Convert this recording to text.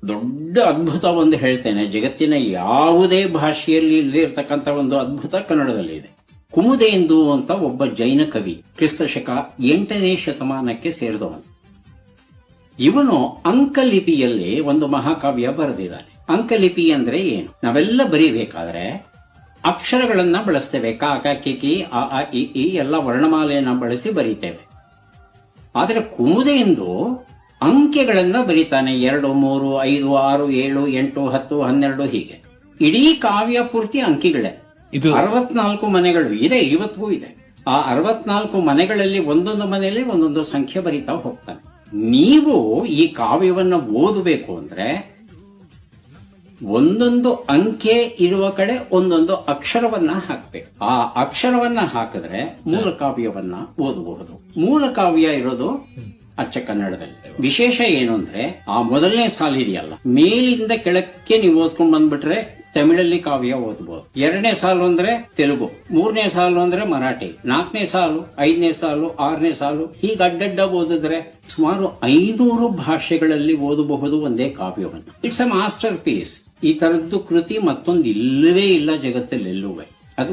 ದೊಡ್ಡ ಅದ್ಭುತ ಒಂದು ಹೇಳ್ತೇನೆ. ಜಗತ್ತಿನ ಯಾವುದೇ ಭಾಷೆಯಲ್ಲಿ ಇಲ್ಲದೆ ಇರತಕ್ಕಂತ ಒಂದು ಅದ್ಭುತ ಕನ್ನಡದಲ್ಲಿ ಇದೆ. ಕುಮುದೆಂದು ಅಂತ ಒಬ್ಬ ಜೈನ ಕವಿ, ಕ್ರಿಸ್ತಶಕ 8ನೇ ಶತಮಾನಕ್ಕೆ ಸೇರಿದವನು. ಇವನು ಅಂಕಲಿಪಿಯಲ್ಲಿ ಒಂದು ಮಹಾಕಾವ್ಯ ಬರೆದಿದ್ದಾನೆ. ಅಂಕಲಿಪಿ ಅಂದ್ರೆ ಏನು? ನಾವೆಲ್ಲ ಬರೀಬೇಕಾದ್ರೆ ಅಕ್ಷರಗಳನ್ನ ಬಳಸ್ತೇವೆ. ಕ ಕ ಕಿ ಕಿ ಅ ಆ ಇ ಈ ಎಲ್ಲ ವರ್ಣಮಾಲೆಯನ್ನ ಬಳಸಿ ಬರೀತೇವೆ. ಆದರೆ ಕುಮುದೆಂದು ಅಂಕೆಗಳನ್ನ ಬರೀತಾನೆ. 2, 3, 5, 6, 7, 8, 10, 12 ಹೀಗೆ. ಇಡೀ ಕಾವ್ಯ ಪೂರ್ತಿ ಅಂಕಿಗಳೇ. 64 ಮನೆಗಳು ಇದೆ, ಇವತ್ತಿಗೂ ಇದೆ. ಆ 64 ಮನೆಗಳಲ್ಲಿ ಒಂದೊಂದು ಮನೆಯಲ್ಲಿ ಒಂದೊಂದು ಸಂಖ್ಯೆ ಬರೀತಾ ಹೋಗ್ತಾನೆ. ನೀವು ಈ ಕಾವ್ಯವನ್ನ ಓದಬೇಕು ಅಂದ್ರೆ ಒಂದೊಂದು ಅಂಕೆ ಇರುವ ಕಡೆ ಒಂದೊಂದು ಅಕ್ಷರವನ್ನ ಹಾಕ್ಬೇಕು. ಆ ಅಕ್ಷರವನ್ನ ಹಾಕಿದ್ರೆ ಮೂಲ ಕಾವ್ಯವನ್ನ ಓದಬಹುದು. ಮೂಲ ಕಾವ್ಯ ಇರೋದು ಅಚ್ಚ ಕನ್ನಡದಲ್ಲಿ. ವಿಶೇಷ ಏನು ಅಂದ್ರೆ ಆ ಮೊದಲನೇ ಸಾಲು ಇದೆಯಲ್ಲ, ಮೇಲಿಂದ ಕೆಳಕ್ಕೆ ನೀವು ಓದ್ಕೊಂಡ್ ಬಂದ್ಬಿಟ್ರೆ ತಮಿಳಲ್ಲಿ ಕಾವ್ಯ ಓದಬಹುದು. 2ನೇ ಸಾಲು ಅಂದ್ರೆ ತೆಲುಗು, 3ನೇ ಸಾಲು ಅಂದ್ರೆ ಮರಾಠಿ, 4ನೇ ಸಾಲು, 5ನೇ ಸಾಲು, 6ನೇ ಸಾಲು ಹೀಗೆ ಅಡ್ಡಡ್ಡ ಓದಿದ್ರೆ ಸುಮಾರು 500 ಭಾಷೆಗಳಲ್ಲಿ ಓದಬಹುದು ಒಂದೇ ಕಾವ್ಯವನ್ನ. It's a masterpiece. ಈ ತರದ್ದು ಕೃತಿ ಮತ್ತೊಂದು ಇಲ್ಲವೇ ಇಲ್ಲ ಜಗತ್ತಲ್ಲಿ ಎಲ್ಲೂ. ಅದು